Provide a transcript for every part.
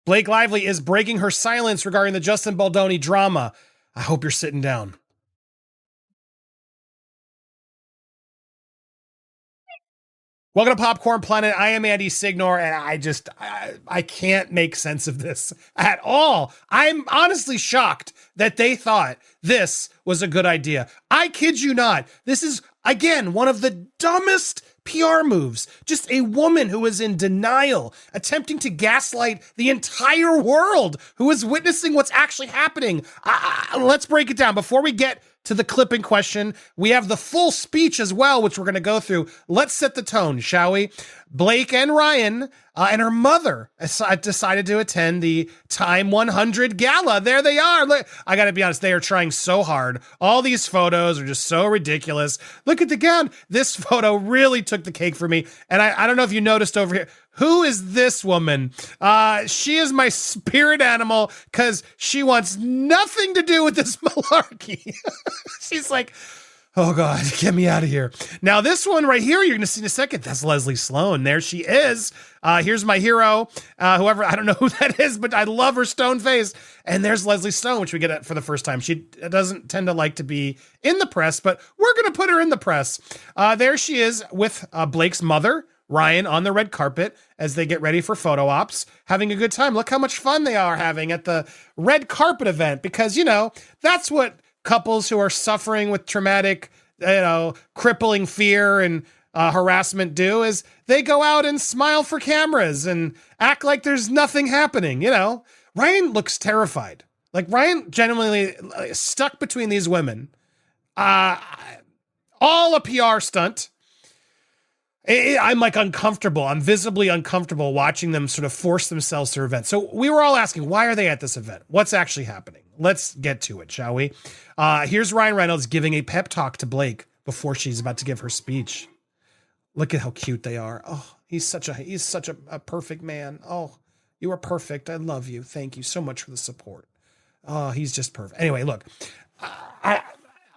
Blake Lively is breaking her silence regarding the Justin Baldoni drama. I hope you're sitting down. Welcome to Popcorn Planet. I am Andy Signor, and I can't make sense of this at all. I'm honestly shocked that they thought this was a good idea. I kid you not. This is, again, one of the dumbest PR moves. Just a woman who is in denial, attempting to gaslight the entire world who is witnessing what's actually happening. Let's break it down. Before we get to the clip in question, we have the full speech as well, which we're going to go through. Let's set the tone, shall we? Blake and Ryan and her mother decided to attend the Time 100 Gala. There they are. Look, I got to be honest, they are trying so hard. All these photos are just so ridiculous. Look at the gown. This photo really took the cake for me. And I don't know if you noticed over here. Who is this woman? She is my spirit animal because she wants nothing to do with this malarkey. She's like, oh God, get me out of here. Now this one right here, you're going to see in a second. That's Leslie Sloan. There she is. Here's my hero. Whoever, I don't know who that is, but I love her stone face. And there's Leslie Stone, which we get for the first time. She doesn't tend to like to be in the press, but we're going to put her in the press. There she is with Blake's mother, Ryan, on the red carpet as they get ready for photo ops, having a good time. Look how much fun they are having at the red carpet event, because, you know, that's what couples who are suffering with traumatic, crippling fear and harassment do, is they go out and smile for cameras and act like there's nothing happening. Ryan looks terrified. Like, Ryan genuinely stuck between these women. All a PR stunt. I'm like uncomfortable. I'm visibly uncomfortable watching them sort of force themselves to events. So we were all asking, why are they at this event? What's actually happening? Let's get to it, shall we? Here's Ryan Reynolds giving a pep talk to Blake before she's about to give her speech. Look at how cute they are. Oh, he's such a perfect man. Oh, you are perfect. I love you. Thank you so much for the support. Oh, he's just perfect. Anyway, look,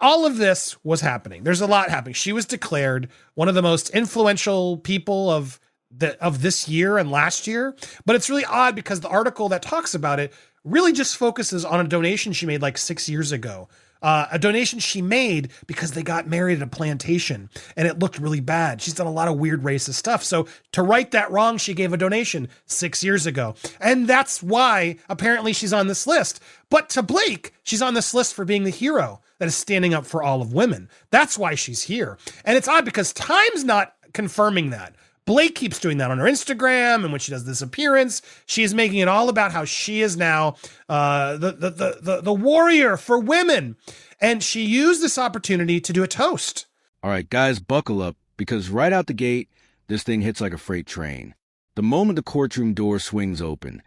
all of this was happening. There's a lot happening. She was declared one of the most influential people of this year and last year. But it's really odd because the article that talks about it really just focuses on a donation she made like 6 years ago. A donation she made because they got married at a plantation and it looked really bad. She's done a lot of weird racist stuff. So to right that wrong, she gave a donation 6 years ago. And that's why apparently she's on this list. But to Blake, she's on this list for being the hero that is standing up for all of women. That's why she's here. And it's odd because Time's not confirming that. Blake keeps doing that on her Instagram, and when she does this appearance, she is making it all about how she is now the warrior for women. And she used this opportunity to do a toast. All right, guys, buckle up, because right out the gate, this thing hits like a freight train. The moment the courtroom door swings open,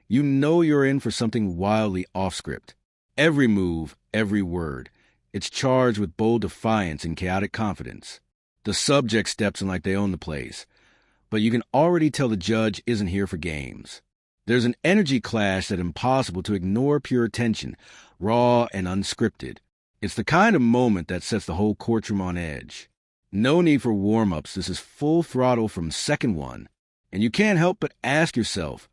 you know you're in for something wildly off-script. Every move, every word. It's charged with bold defiance and chaotic confidence. The subject steps in like they own the place. But you can already tell the judge isn't here for games. There's an energy clash that's impossible to ignore pure tension, raw and unscripted. It's the kind of moment that sets the whole courtroom on edge. No need for warm-ups. This is full throttle from second one. And you can't help but ask yourself,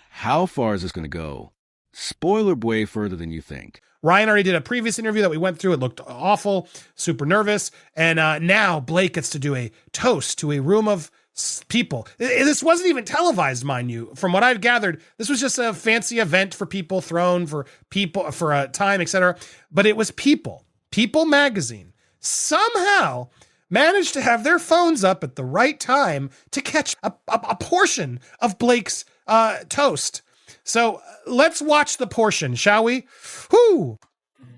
how far is this going to go? Spoiler way further than you think. Ryan already did a previous interview that we went through. It looked awful, super nervous. And now Blake gets to do a toast to a room of people. This wasn't even televised, mind you. From what I've gathered, this was just a fancy event for people thrown for people for a time, etc. But it was People magazine somehow managed to have their phones up at the right time to catch a portion of Blake's toast. So let's watch the portion, shall we? Whoo!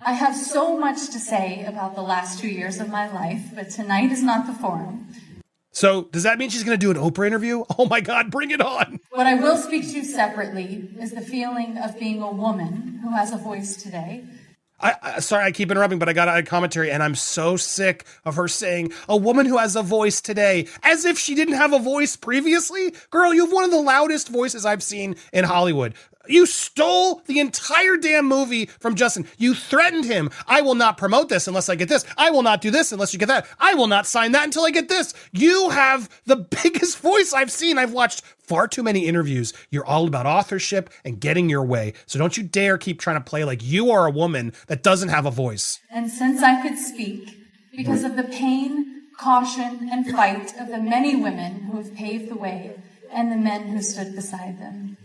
I have so much to say about the last 2 years of my life, but tonight is not the forum. So does that mean she's going to do an Oprah interview? Oh my God, bring it on. What I will speak to separately is the feeling of being a woman who has a voice today. Sorry, I keep interrupting, but I got a commentary and I'm so sick of her saying a woman who has a voice today, as if she didn't have a voice previously. Girl, you have one of the loudest voices I've seen in Hollywood. You stole the entire damn movie from Justin. You threatened him. I will not promote this unless I get this. I will not do this unless you get that. I will not sign that until I get this. You have the biggest voice I've seen. I've watched far too many interviews. You're all about authorship and getting your way. So don't you dare keep trying to play like you are a woman that doesn't have a voice. And since I could speak, because of the pain, caution, and fight of the many women who have paved the way and the men who stood beside them.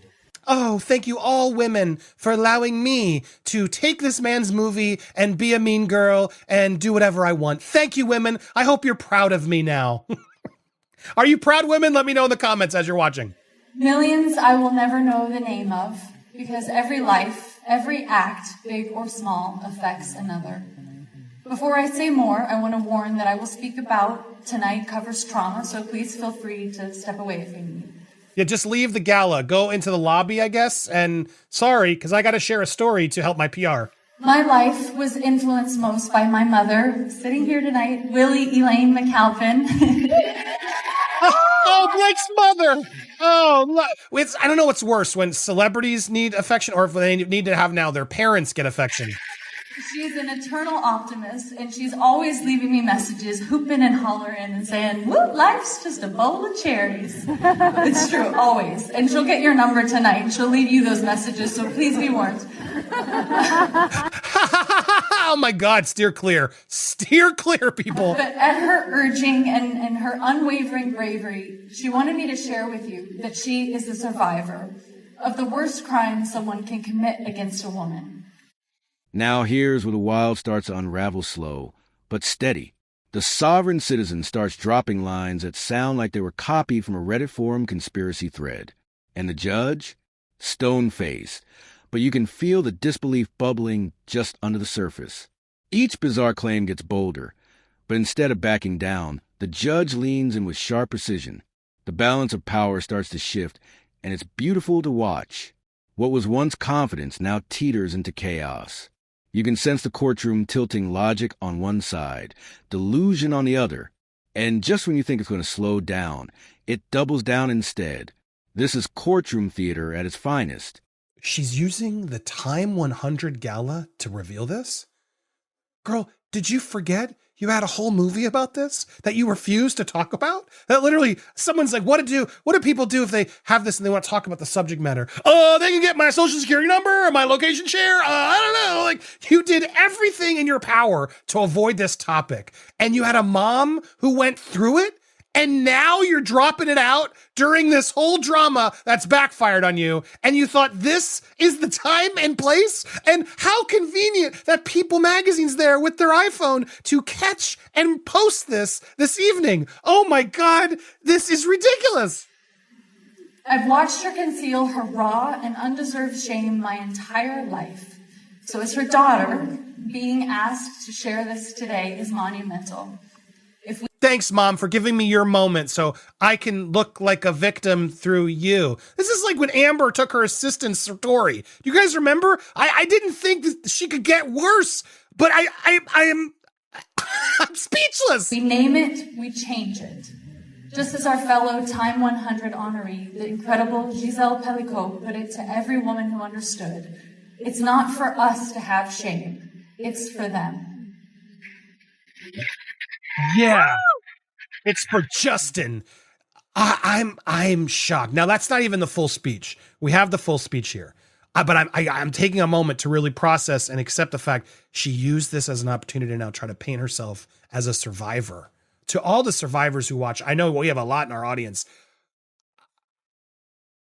Oh, thank you all women for allowing me to take this man's movie and be a mean girl and do whatever I want. Thank you, women. I hope you're proud of me now. Are you proud, women? Let me know in the comments as you're watching. Millions I will never know the name of, because every life, every act, big or small, affects another. Before I say more, I want to warn that I will speak about tonight covers trauma, so please feel free to step away if you need. Yeah, just leave the gala, go into the lobby, I guess. And sorry, because I got to share a story to help my PR. My life was influenced most by my mother, sitting here tonight, Willie Elaine McAlpin. Oh, Blake's mother. Oh, I don't know what's worse, when celebrities need affection or if they need to have now their parents get affection. She's an eternal optimist, and she's always leaving me messages, hooping and hollering and saying, "Woo, life's just a bowl of cherries." It's true, always. And she'll get your number tonight, and she'll leave you those messages, so please be warned. Oh my God, steer clear. Steer clear, people. But at her urging and her unwavering bravery, she wanted me to share with you that she is a survivor of the worst crime someone can commit against a woman. Now here's where the wild starts to unravel slow, but steady. The sovereign citizen starts dropping lines that sound like they were copied from a Reddit forum conspiracy thread. And the judge? Stone-faced. But you can feel the disbelief bubbling just under the surface. Each bizarre claim gets bolder, but instead of backing down, the judge leans in with sharp precision. The balance of power starts to shift, and it's beautiful to watch. What was once confidence now teeters into chaos. You can sense the courtroom tilting logic on one side, delusion on the other, and just when you think it's going to slow down, it doubles down instead. This is courtroom theater at its finest. She's using the Time 100 gala to reveal this? Girl, did you forget you had a whole movie about this that you refused to talk about? That literally, someone's like, what do people do if they have this and they want to talk about the subject matter? Oh, they can get my social security number or my location share. I don't know. Like, you did everything in your power to avoid this topic. And you had a mom who went through it. And now you're dropping it out during this whole drama that's backfired on you. And you thought this is the time and place? And how convenient that People Magazine's there with their iPhone to catch and post this evening. Oh my God, this is ridiculous. I've watched her conceal her raw and undeserved shame my entire life. So as her daughter, being asked to share this today is monumental. Thanks, Mom, for giving me your moment so I can look like a victim through you. This is like when Amber took her assistant's story. Do you guys remember? I didn't think that she could get worse, but I'm speechless. We name it, we change it. Just as our fellow Time 100 honoree, the incredible Giselle Pellicot, put it to every woman who understood. It's not for us to have shame. It's for them. Yeah. It's for Justin. I'm shocked. Now that's not even the full speech. We have the full speech here, but I'm taking a moment to really process and accept the fact she used this as an opportunity to now try to paint herself as a survivor. To all the survivors who watch, I know we have a lot in our audience.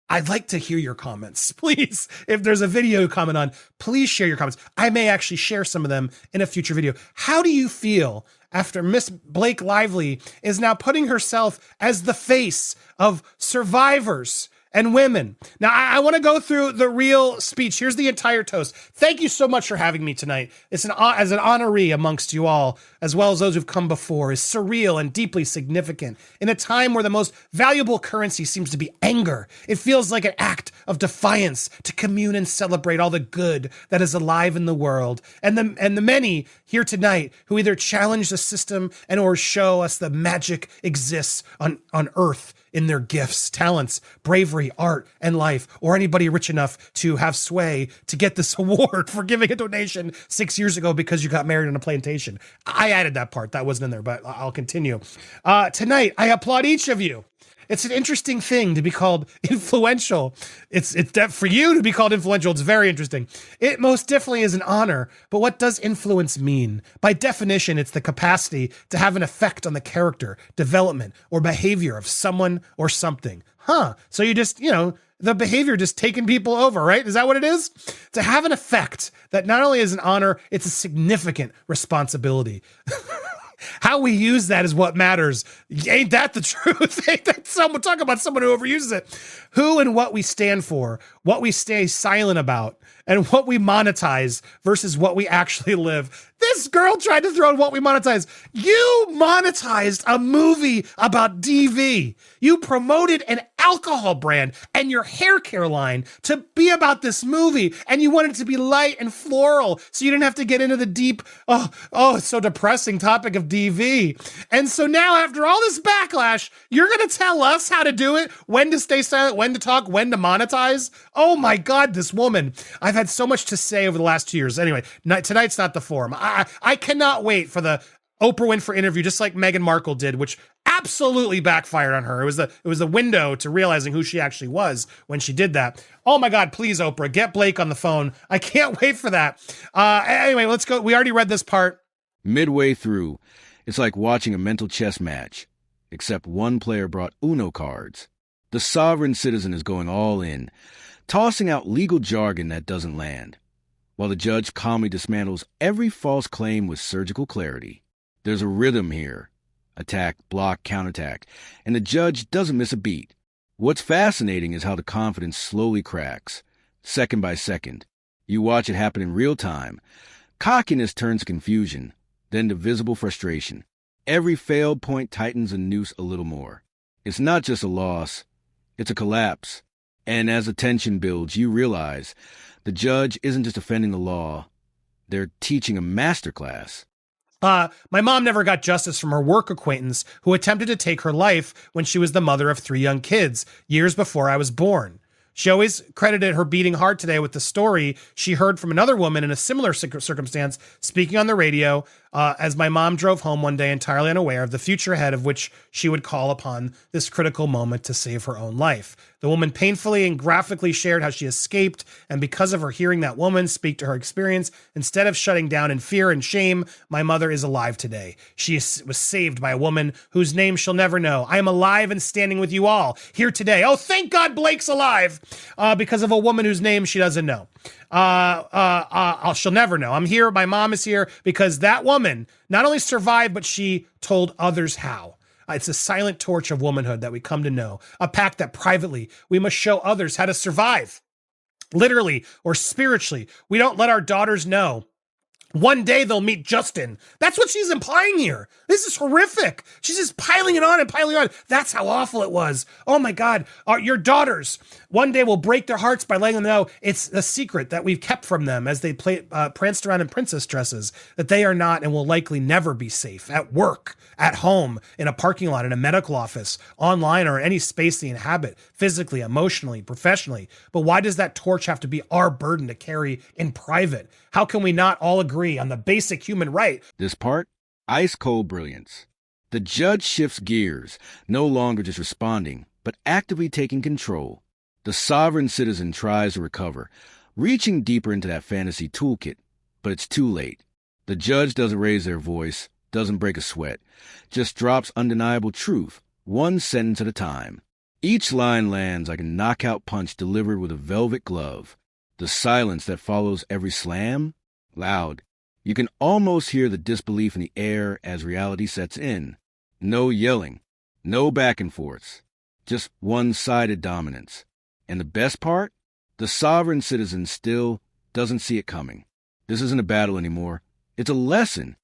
I'd like to hear your comments, please. If there's a video you comment on, please share your comments. I may actually share some of them in a future video. How do you feel after Miss Blake Lively is now putting herself as the face of survivors and women? Now, I want to go through the real speech. Here's the entire toast. Thank you so much for having me tonight. It's as an honoree amongst you all, as well as those who've come before, is surreal and deeply significant. In a time where the most valuable currency seems to be anger, it feels like an act of defiance to commune and celebrate all the good that is alive in the world. And the many here tonight who either challenge the system and or show us the magic exists on earth in their gifts, talents, bravery, art, and life, or anybody rich enough to have sway to get this award for giving a donation 6 years ago because you got married on a plantation. I added that part. That wasn't in there, but I'll continue. Tonight, I applaud each of you. It's an interesting thing to be called influential. It's for you to be called influential. It's very interesting. It most definitely is an honor. But what does influence mean? By definition, it's the capacity to have an effect on the character, development, or behavior of someone or something. So you just, the behavior just taking people over, right? Is that what it is? To have an effect that not only is an honor, it's a significant responsibility. How we use that is what matters. Ain't that the truth? Ain't that someone talk about someone who overuses it? Who and what we stand for, what we stay silent about, and what we monetize versus what we actually live. This girl tried to throw in what we monetize. You monetized a movie about DV. You promoted an alcohol brand and your hair care line to be about this movie, and you wanted it to be light and floral so you didn't have to get into the deep, it's so depressing topic of DV. And so now after all this backlash, you're going to tell us how to do it, when to stay silent, when to talk, when to monetize? Oh my God, this woman. I've had so much to say over the last 2 years. Anyway, tonight's not the forum. I cannot wait for the Oprah Winfrey interview, just like Meghan Markle did, which absolutely backfired on her. It was the window to realizing who she actually was when she did that. Oh my God, please, Oprah, get Blake on the phone. I can't wait for that. Anyway, let's go. We already read this part. Midway through, it's like watching a mental chess match, except one player brought Uno cards. The sovereign citizen is going all in, tossing out legal jargon that doesn't land, while the judge calmly dismantles every false claim with surgical clarity. There's a rhythm here. Attack, block, counterattack, and the judge doesn't miss a beat. What's fascinating is how the confidence slowly cracks, second by second. You watch it happen in real time. Cockiness turns to confusion, then to visible frustration. Every failed point tightens the noose a little more. It's not just a loss, it's a collapse. And as the tension builds, you realize the judge isn't just defending the law, they're teaching a masterclass. My mom never got justice from her work acquaintance who attempted to take her life when she was the mother of 3 young kids, years before I was born. She always credited her beating heart today with the story she heard from another woman in a similar circumstance speaking on the radio as my mom drove home one day entirely unaware of the future ahead of which she would call upon this critical moment to save her own life. The woman painfully and graphically shared how she escaped, and because of her hearing that woman speak to her experience, instead of shutting down in fear and shame, my mother is alive today. She was saved by a woman whose name she'll never know. I am alive and standing with you all here today. Oh, thank God Blake's alive because of a woman whose name she doesn't know. She'll never know. I'm here. My mom is here because that woman not only survived, but she told others how. It's a silent torch of womanhood that we come to know, a pact that privately we must show others how to survive, literally or spiritually. We don't let our daughters know. One day they'll meet Justin. That's what she's implying here. This is horrific. She's just piling it on and piling on. That's how awful it was. Oh my God. Your daughters one day will break their hearts by letting them know it's the secret that we've kept from them as they pranced around in princess dresses, that they are not and will likely never be safe at work, at home, in a parking lot, in a medical office, online, or any space they inhabit, physically, emotionally, professionally. But why does that torch have to be our burden to carry in private? How can we not all agree on the basic human right? This part, ice cold brilliance. The judge shifts gears, no longer just responding, but actively taking control. The sovereign citizen tries to recover, reaching deeper into that fantasy toolkit, but it's too late. The judge doesn't raise their voice, doesn't break a sweat, just drops undeniable truth, one sentence at a time. Each line lands like a knockout punch delivered with a velvet glove. The silence that follows every slam, loud. You can almost hear the disbelief in the air as reality sets in. No yelling, no back and forths, just one-sided dominance. And the best part? The sovereign citizen still doesn't see it coming. This isn't a battle anymore. It's a lesson.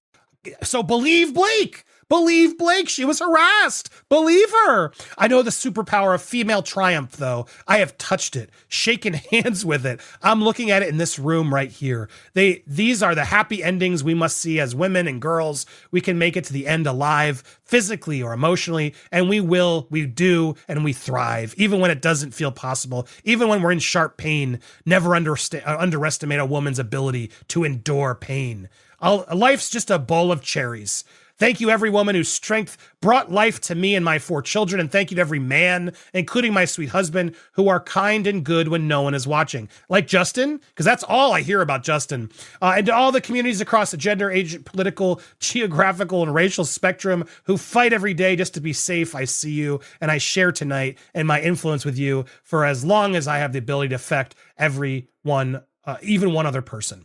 So believe Blake. Believe Blake. She was harassed. Believe her. I know the superpower of female triumph, though. I have touched it, shaken hands with it. I'm looking at it in this room right here. These are the happy endings we must see as women and girls. We can make it to the end alive, physically or emotionally, and we do, and we thrive, even when it doesn't feel possible, even when we're in sharp pain. Never underestimate a woman's ability to endure pain. Life's just a bowl of cherries. Thank you, every woman whose strength brought life to me and my 4 children. And thank you to every man, including my sweet husband, who are kind and good when no one is watching. Like Justin, because that's all I hear about Justin. And to all the communities across the gender, age, political, geographical, and racial spectrum who fight every day just to be safe, I see you. And I share tonight and my influence with you for as long as I have the ability to affect every one, even one other person.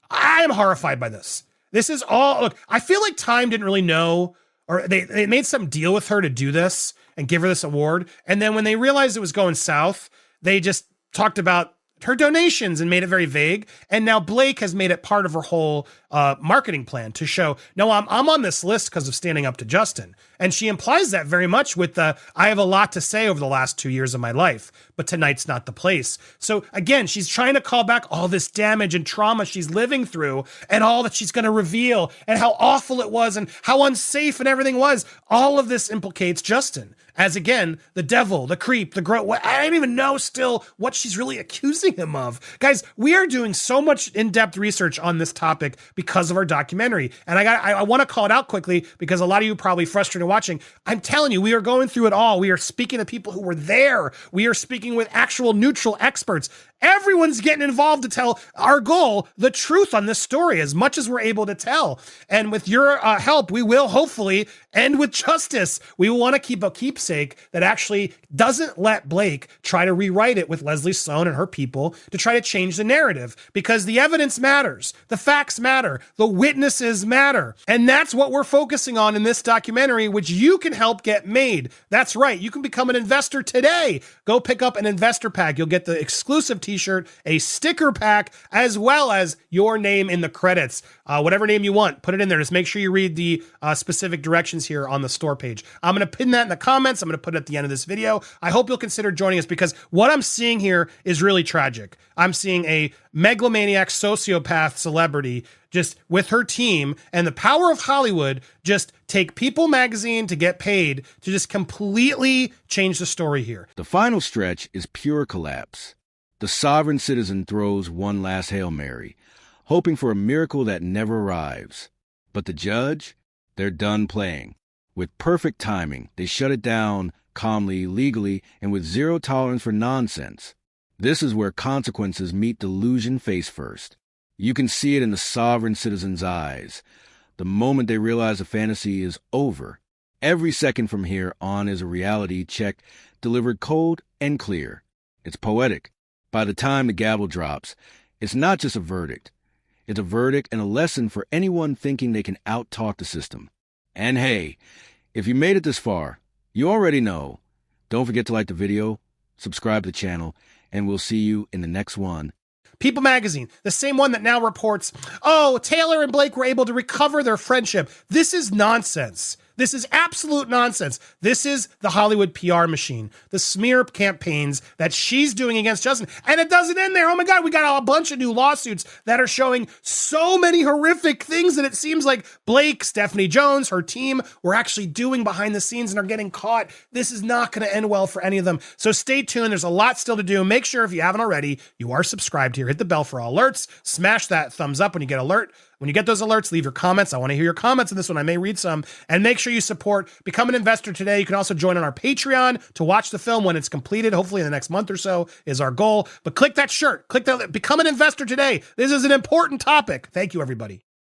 I am horrified by this. This is all, look, I feel like Time didn't really know, or they made some deal with her to do this and give her this award. And then when they realized it was going south, they just talked about her donations and made it very vague. And now Blake has made it part of her whole marketing plan to show, no, I'm on this list because of standing up to Justin. And she implies that very much with the, I have a lot to say over the last 2 years of my life, but tonight's not the place. So again, she's trying to call back all this damage and trauma she's living through and all that she's going to reveal and how awful it was and how unsafe and everything was. All of this implicates Justin as, again, the devil, the creep, the I don't even know still what she's really accusing him of. Guys, we are doing so much in-depth research on this topic because of our documentary. And I want to call it out quickly because a lot of you are probably frustrated watching. I'm telling you, we are going through it all. We are speaking to people who were there. We are speaking with actual neutral experts. Everyone's getting involved to tell our goal, the truth on this story, as much as we're able to tell. And with your help, we will hopefully end with justice. We want to keep a keepsake that actually doesn't let Blake try to rewrite it with Leslie Sloan and her people to try to change the narrative, because the evidence matters. The facts matter. The witnesses matter. And that's what we're focusing on in this documentary, which you can help get made. That's right. You can become an investor today. Go pick up an investor pack. You'll get the exclusive t-shirt, a sticker pack, as well as your name in the credits. Whatever name you want, put it in there. Just make sure you read the specific directions here on the store page. I'm going to pin that in the comments. I'm going to put it at the end of this video. I hope you'll consider joining us, because what I'm seeing here is really tragic. I'm seeing a megalomaniac sociopath celebrity just with her team and the power of Hollywood just take People magazine to get paid to just completely change the story here. The final stretch is pure collapse. The sovereign citizen throws one last Hail Mary, hoping for a miracle that never arrives. But the judge? They're done playing. With perfect timing, they shut it down calmly, legally, and with zero tolerance for nonsense. This is where consequences meet delusion face first. You can see it in the sovereign citizen's eyes. The moment they realize the fantasy is over, every second from here on is a reality check delivered cold and clear. It's poetic. By the time the gavel drops, it's not just a verdict. It's a verdict and a lesson for anyone thinking they can out-talk the system. And hey, if you made it this far, you already know. Don't forget to like the video, subscribe to the channel, and we'll see you in the next one. People magazine, the same one that now reports, oh, Taylor and Blake were able to recover their friendship. This is nonsense. This is absolute nonsense. This is the Hollywood PR machine, the smear campaigns that she's doing against Justin. And it doesn't end there. Oh my God, we got a bunch of new lawsuits that are showing so many horrific things that it seems like Blake, Stephanie Jones, her team were actually doing behind the scenes and are getting caught. This is not going to end well for any of them. So stay tuned. There's a lot still to do. Make sure if you haven't already, you are subscribed here. Hit the bell for all alerts. Smash that thumbs up when you get alert. When you get those alerts, leave your comments. I want to hear your comments on this one. I may read some. And make sure you support. Become an investor today. You can also join on our Patreon to watch the film when it's completed. Hopefully in the next month or so is our goal. But click that shirt. Click that. Become an investor today. This is an important topic. Thank you, everybody.